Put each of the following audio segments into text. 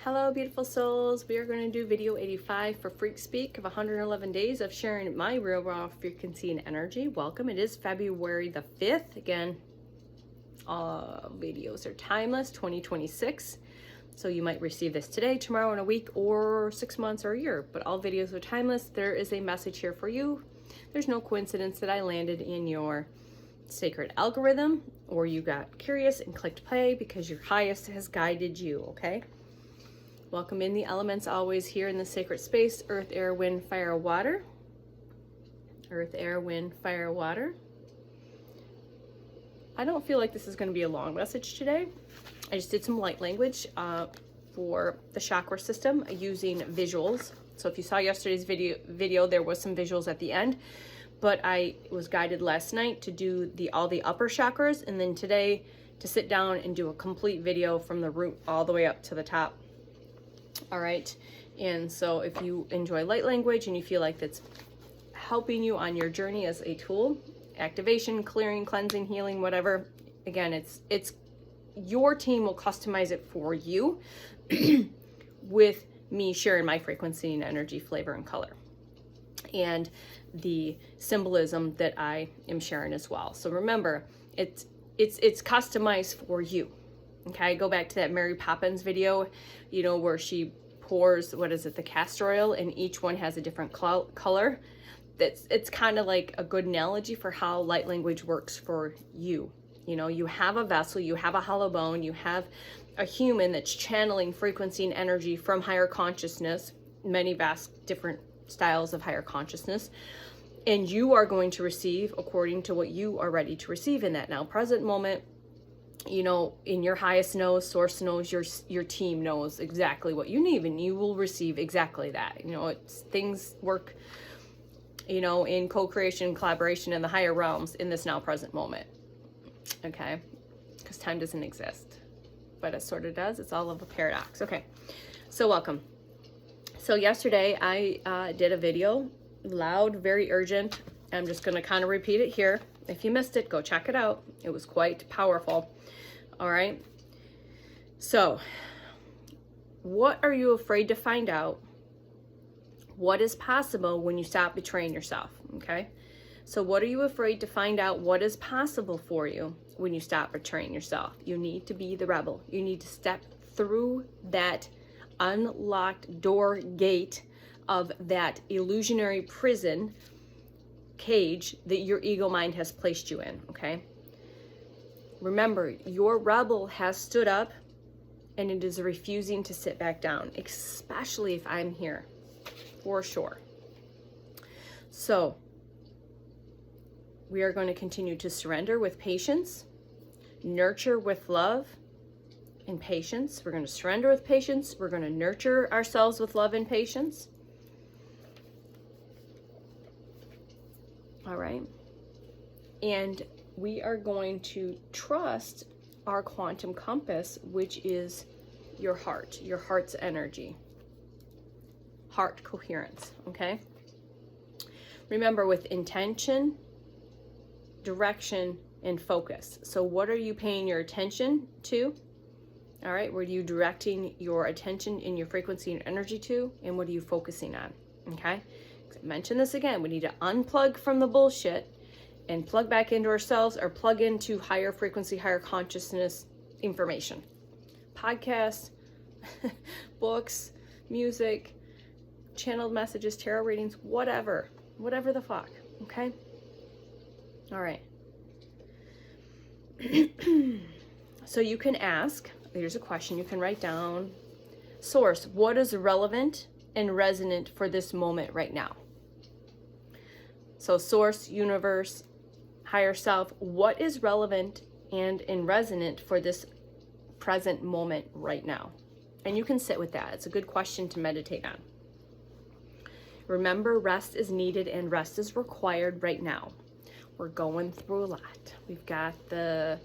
Hello, beautiful souls. We are going to do video 85 for FreQSpeak of 111 days of sharing my real raw frequency and energy. Welcome. It is February the 5th. Again, videos are timeless, 2026. So you might receive this today, tomorrow, in a week, or 6 months or a year. But all videos are timeless. There is a message here for you. There's no coincidence that I landed in your sacred algorithm or you got curious and clicked play because your highest has guided you, okay? Welcome in the elements always here in the sacred space. Earth, air, wind, fire, water. Earth, air, wind, fire, water. I don't feel like this is going to be a long message today. I just did some light language for the chakra system using visuals. So if you saw yesterday's video, there was some visuals at the end. But I was guided last night to do all the upper chakras, and then today to sit down and do a complete video from the root all the way up to the top. All right, and so if you enjoy light language and you feel like that's helping you on your journey as a tool, activation, clearing, cleansing, healing, whatever, again, it's your team will customize it for you with me sharing my frequency and energy, flavor, and color, and the symbolism that I am sharing as well. So remember, it's customized for you. Okay, go back to that Mary Poppins video, you know, where she pours, what is it, the castor oil, and each one has a different color. It's kind of like a good analogy for how light language works for you. You know, you have a vessel, you have a hollow bone, you have a human that's channeling frequency and energy from higher consciousness, many vast different styles of higher consciousness, and you are going to receive according to what you are ready to receive in that now present moment. You know, in your highest knows, source knows, your team knows exactly what you need, and you will receive exactly that. You know, things work, you know, in co-creation, collaboration in the higher realms in this now present moment. Okay, because time doesn't exist, but it sort of does. It's all of a paradox. Okay, so welcome. So yesterday I did a video, loud, very urgent. I'm just going to kind of repeat it here. If you missed it, go check it out. It was quite powerful. All right. So, what are you afraid to find out? What is possible when you stop betraying yourself? Okay. So, what are you afraid to find out? What is possible for you when you stop betraying yourself? You need to be the rebel. You need to step through that unlocked door gate of that illusionary prison cage that your ego mind has placed you in, okay? Remember, your rebel has stood up and it is refusing to sit back down, especially if I'm here, for sure. So, we are going to continue to surrender with patience, nurture with love and patience. We're going to surrender with patience. We're going to nurture ourselves with love and patience. All right. And we are going to trust our quantum compass, which is your heart's energy, heart coherence. Okay. Remember, with intention, direction, and focus. So what are you paying your attention to? All right. What are you directing your attention in your frequency and energy to? And what are you focusing on? Okay. Mention this again. We need to unplug from the bullshit and plug back into ourselves, or plug into higher frequency, higher consciousness information. Podcasts, books, music, channeled messages, tarot readings, whatever the fuck. Okay. All right. So you can ask, here's a question you can write down. Source, what is relevant and resonant for this moment right now? So source, universe, higher self, what is relevant and resonant for this present moment right now? And you can sit with that. It's a good question to meditate on. Remember, rest is needed and rest is required right now. We're going through a lot. We've got the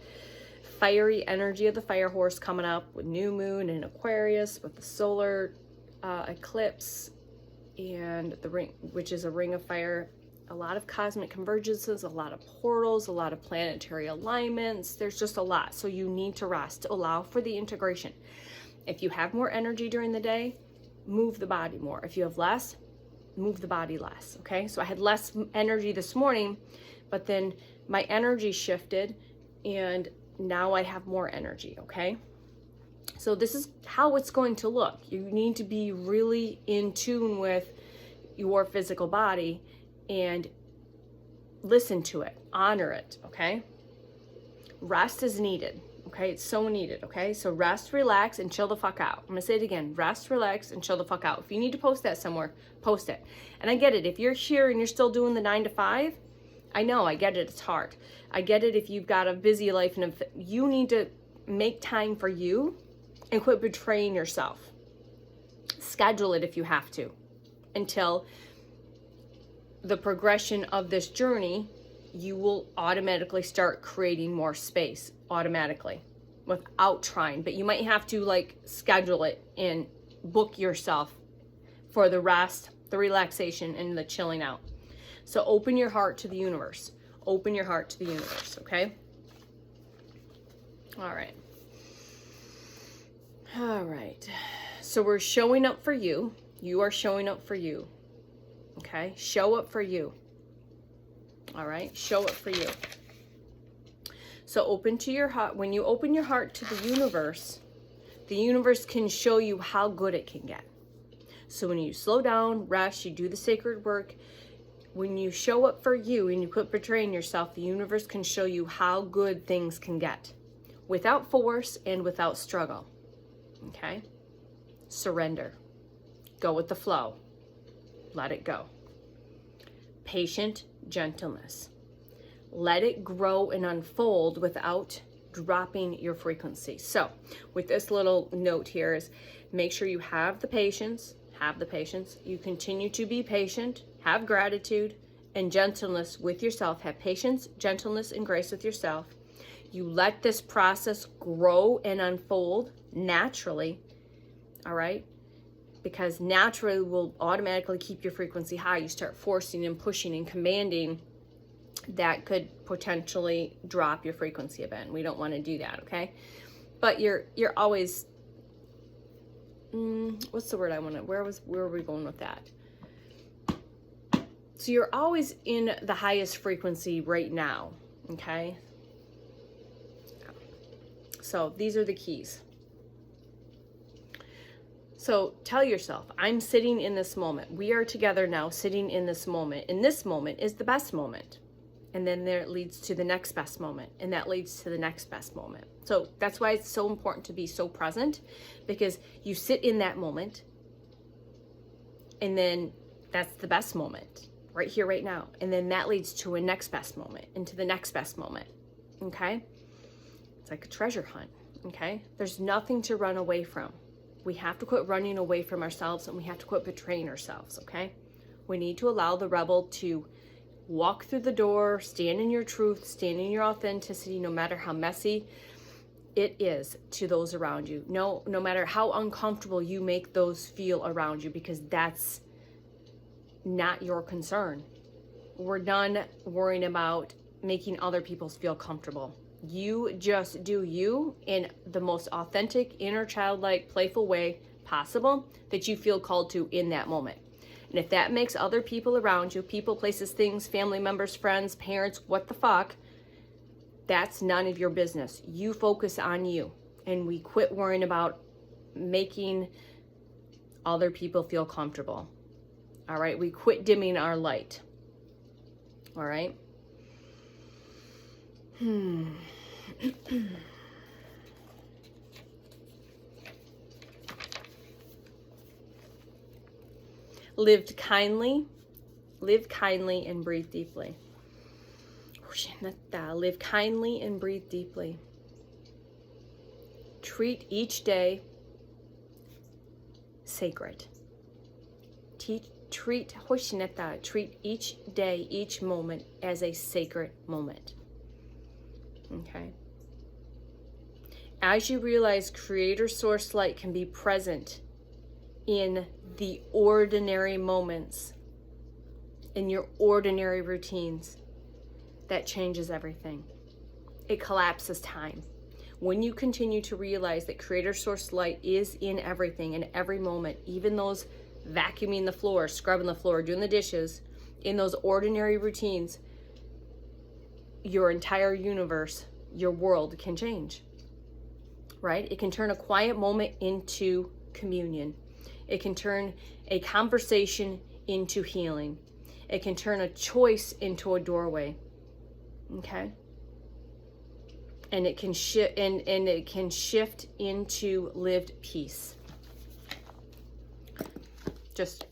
fiery energy of the fire horse coming up with new moon in Aquarius, with the solar eclipse and the ring, which is a ring of fire. A lot of cosmic convergences, a lot of portals, a lot of planetary alignments. There's just a lot. So you need to rest, allow for the integration. If you have more energy during the day, move the body more. If you have less, move the body less, okay? So I had less energy this morning, but then my energy shifted and now I have more energy, okay? So this is how it's going to look. You need to be really in tune with your physical body and listen to it, honor it, okay? Rest is needed, okay? It's so needed, okay? So rest, relax, and chill the fuck out. I'm gonna say it again. Rest, relax, and chill the fuck out. If you need to post that somewhere, post it. And I get it. If you're here and you're still doing the 9 to 5, I know, I get it. It's hard. I get it if you've got a busy life and you need to make time for you and quit betraying yourself. Schedule it if you have to until the progression of this journey, you will automatically start creating more space automatically without trying. But you might have to like schedule it and book yourself for the rest, the relaxation, and the chilling out. So open your heart to the universe. Open your heart to the universe, okay? All right. All right. So we're showing up for you. You are showing up for you. Okay? Show up for you. All right? Show up for you. So open to your heart. When you open your heart to the universe can show you how good it can get. So when you slow down, rest, you do the sacred work, when you show up for you and you quit betraying yourself, the universe can show you how good things can get without force and without struggle. Okay? Surrender. Go with the flow. Let it go. Patient gentleness. Let it grow and unfold without dropping your frequency. So with this little note here is make sure you have the patience. You continue to be patient, have gratitude and gentleness with yourself. Have patience, gentleness, and grace with yourself. You let this process grow and unfold naturally, all right? Because naturally will automatically keep your frequency high. You start forcing and pushing and commanding, that could potentially drop your frequency a bit. We don't want to do that, okay? But you're always, what's the word I want to, where are we going with that? So you're always in the highest frequency right now, okay? So these are the keys. So tell yourself, I'm sitting in this moment. We are together now, sitting in this moment. And this moment is the best moment. And then there it leads to the next best moment. And that leads to the next best moment. So that's why it's so important to be so present, because you sit in that moment. And then that's the best moment right here, right now. And then that leads to a next best moment, into the next best moment. Okay? It's like a treasure hunt. Okay? There's nothing to run away from. We have to quit running away from ourselves, and we have to quit betraying ourselves, okay? We need to allow the rebel to walk through the door, stand in your truth, stand in your authenticity, no matter how messy it is to those around you. No matter how uncomfortable you make those feel around you, because that's not your concern. We're done worrying about making other people feel comfortable. You just do you in the most authentic, inner childlike, playful way possible that you feel called to in that moment. And if that makes other people around you, people, places, things, family members, friends, parents, what the fuck, that's none of your business. You focus on you, and we quit worrying about making other people feel comfortable. All right? We quit dimming our light. All right? Live kindly and breathe deeply. Live kindly and breathe deeply. Treat each day sacred. Treat each day, each moment as a sacred moment. Okay. As you realize, Creator Source Light can be present in the ordinary moments, in your ordinary routines, that changes everything. It collapses time. when you continue to realize that creator source light is in everything, in every moment, even those vacuuming the floor, scrubbing the floor, doing the dishes, in those ordinary routines, your entire universe, your world can change, right? It can turn a quiet moment into communion. It can turn a conversation into healing. It can turn a choice into a doorway, okay? And it can shift, and it can shift into lived peace. Just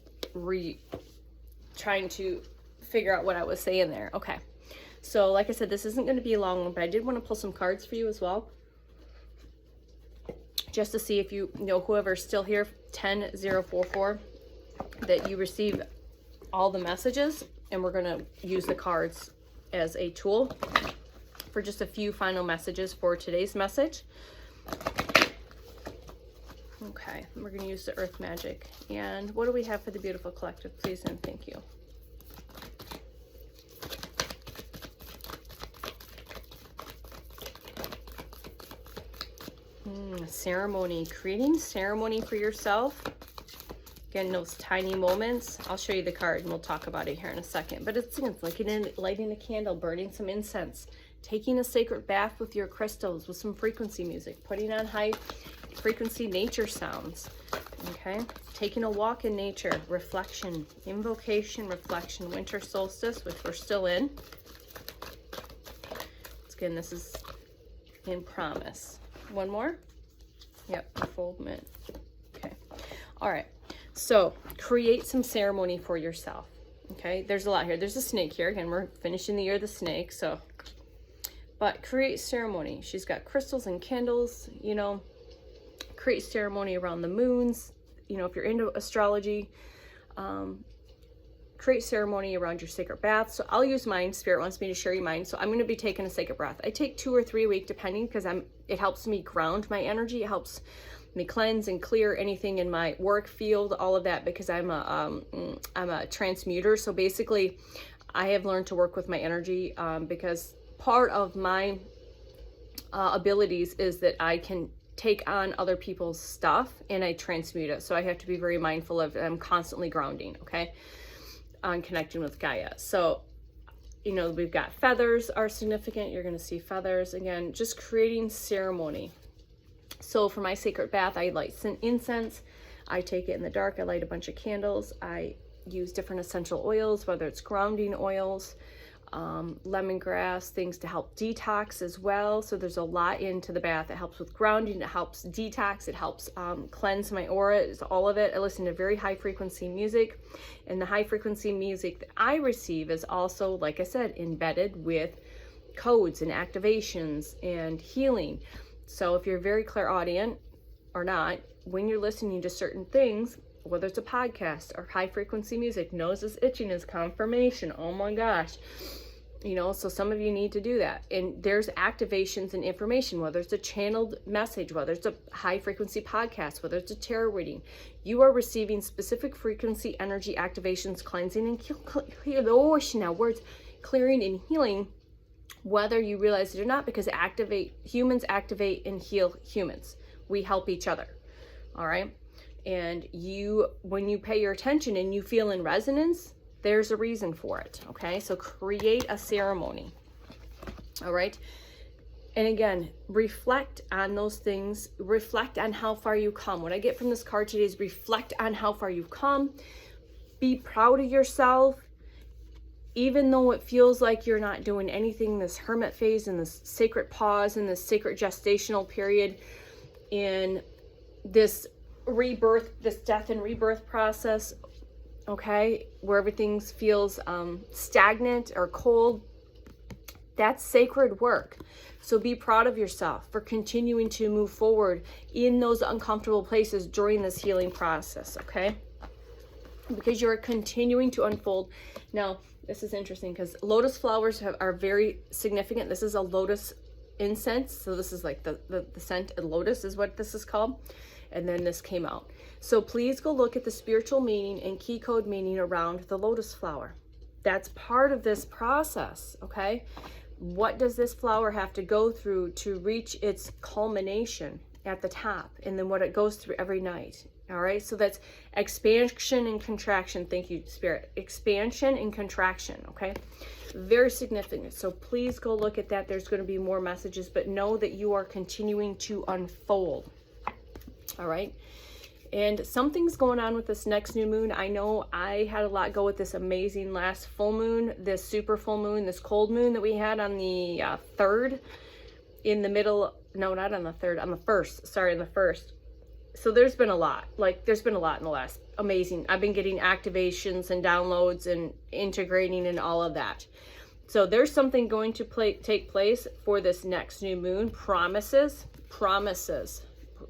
trying to figure out what I was saying there. Okay. So like I said, this isn't going to be a long one, but I did want to pull some cards for you as well. Just to see if you know, whoever's still here, 10044, that you receive all the messages, and we're going to use the cards as a tool for just a few final messages for today's message. Okay, we're going to use the Earth Magic. And what do we have for the beautiful collective, please and thank you? Ceremony, creating ceremony for yourself. Again, those tiny moments. I'll show you the card and we'll talk about it here in a second. But it's like lighting a candle, burning some incense, taking a sacred bath with your crystals, with some frequency music, putting on high frequency nature sounds. Okay, taking a walk in nature, reflection, invocation, reflection, winter solstice, which we're still in. Again, this is in promise. One more. Yep, unfoldment. Okay. All right. So create some ceremony for yourself. Okay. There's a lot here. There's a snake here. Again, we're finishing the year of the snake. So, but create ceremony. She's got crystals and candles, you know, create ceremony around the moons. You know, if you're into astrology, create ceremony around your sacred bath. So I'll use mine. Spirit wants me to share you mine. So I'm going to be taking a sacred bath. I take 2 or 3 a week, depending, because it helps me ground my energy. It helps me cleanse and clear anything in my work field, all of that, because I'm a transmuter. So basically, I have learned to work with my energy because part of my abilities is that I can take on other people's stuff and I transmute it. So I have to be very mindful of I'm constantly grounding, okay, on connecting with Gaia. So, you know, we've got feathers are significant. You're going to see feathers. Again, just creating ceremony. So for my sacred bath, I light incense. I take it in the dark. I light a bunch of candles. I use different essential oils, whether it's grounding oils, lemongrass, things to help detox as well. So there's a lot into the bath. It helps with grounding. It helps detox. It helps cleanse my aura. It's all of it. I listen to very high frequency music, and the high frequency music that I receive is also, like I said, embedded with codes and activations and healing. So if you're very clairaudient or not, when you're listening to certain things, whether it's a podcast or high frequency music, nose is itching is confirmation. Oh my gosh. You know, so some of you need to do that. And there's activations and information, whether it's a channeled message, whether it's a high frequency podcast, whether it's a tarot reading, you are receiving specific frequency energy activations, cleansing and clearing and healing, whether you realize it or not, because humans activate and heal humans. We help each other. All right. And when you pay your attention and you feel in resonance, there's a reason for it. Okay. So create a ceremony. All right. And again, reflect on those things. Reflect on how far you come. What I get from this card today is reflect on how far you've come. Be proud of yourself. Even though it feels like you're not doing anything, this hermit phase and this sacred pause and this sacred gestational period in this rebirth, this death and rebirth process, okay, where everything feels stagnant or cold, that's sacred work. So be proud of yourself for continuing to move forward in those uncomfortable places during this healing process, okay? Because you're continuing to unfold. Now, this is interesting because lotus flowers are very significant. This is a lotus incense. So this is like the scent of lotus is what this is called. And then this came out. So please go look at the spiritual meaning and key code meaning around the lotus flower. That's part of this process, okay? What does this flower have to go through to reach its culmination at the top? And then what it goes through every night. All right, so that's expansion and contraction. Thank you, Spirit. Expansion and contraction, okay? Very significant. So please go look at that. There's going to be more messages, but know that you are continuing to unfold. All right. And something's going on with this next new moon. I know I had a lot go with this amazing last full moon, this super full moon, this cold moon that we had on the 3rd in the middle. No, not on the 3rd, on the 1st. Sorry, on the 1st. So there's been a lot. Like, there's been a lot in the last. Amazing. I've been getting activations and downloads and integrating and all of that. So there's something going to take place for this next new moon. Promises.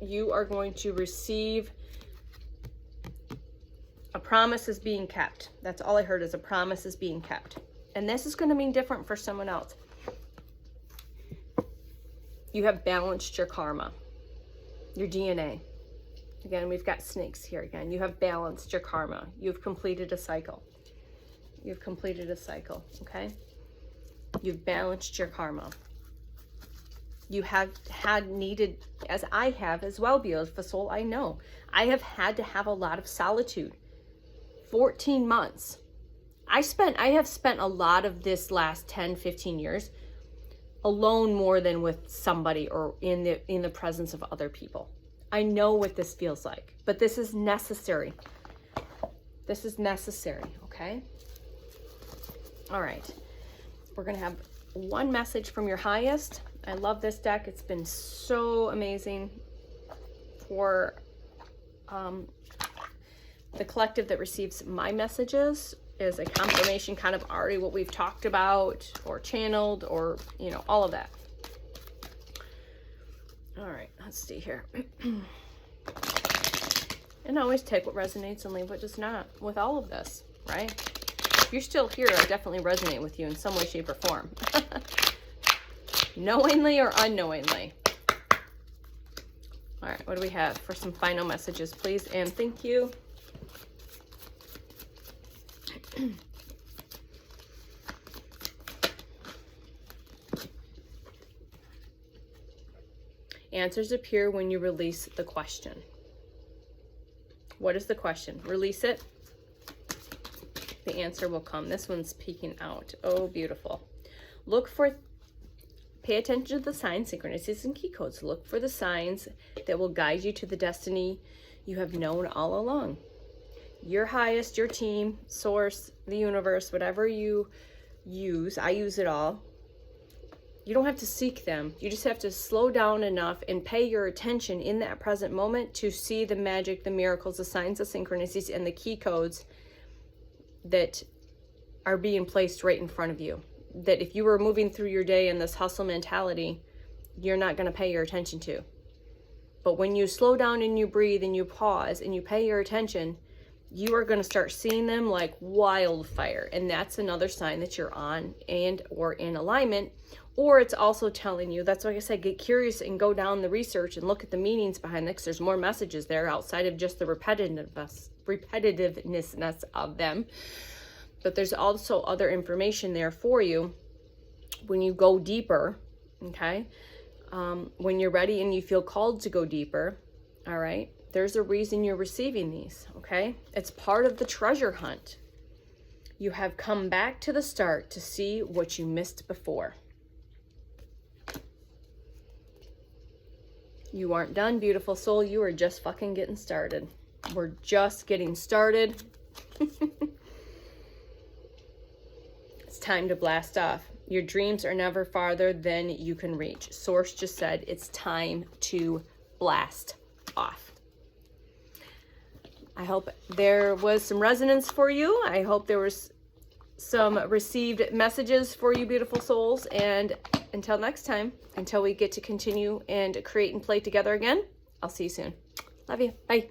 You are going to receive a promise is being kept. That's all I heard, is a promise is being kept. And this is going to mean different for someone else. You have balanced your karma, your DNA. Again, we've got snakes here again. You have balanced your karma. You've completed a cycle. You've completed a cycle, okay? You've balanced your karma. You have had needed, as I have as well, beautiful soul, I know. I have had to have a lot of solitude. 14 months. I have spent a lot of this last 10, 15 years alone more than with somebody or in the presence of other people. I know what this feels like, but this is necessary. This is necessary, okay? All right. We're going to have one message from your highest. I love this deck. It's been so amazing for the collective that receives my messages is a confirmation, kind of already what we've talked about or channeled or, you know, all of that. All right, let's see here. And always take what resonates and leave what does not with all of this, right? If you're still here, I definitely resonate with you in some way, shape, or form. Knowingly or unknowingly. All right, what do we have for some final messages, please? And thank you. Answers appear when you release the question. What is the question? Release it. The answer will come. This one's peeking out. Oh, beautiful. Pay attention to the signs, synchronicities, and key codes. Look for the signs that will guide you to the destiny you have known all along. Your highest, your team, source, the universe, whatever you use, I use it all. You don't have to seek them. You just have to slow down enough and pay your attention in that present moment to see the magic, the miracles, the signs, the synchronicities, and the key codes that are being placed right in front of you. That if you were moving through your day in this hustle mentality, you're not going to pay your attention to. But when you slow down and you breathe and you pause and you pay your attention, you are going to start seeing them like wildfire. And that's another sign that you're on and or in alignment. Or it's also telling you, that's why I said, get curious and go down the research and look at the meanings behind this. There's more messages there outside of just the repetitiveness of them. But there's also other information there for you when you go deeper, okay? When you're ready and you feel called to go deeper, all right? There's a reason you're receiving these, okay? It's part of the treasure hunt. You have come back to the start to see what you missed before. You aren't done, beautiful soul. You are just fucking getting started. We're just getting started. It's time to blast off. Your dreams are never farther than you can reach. Source just said it's time to blast off. I hope there was some resonance for you. I hope there was some received messages for you, beautiful souls. And until next time, until we get to continue and create and play together again, I'll see you soon. Love you. Bye.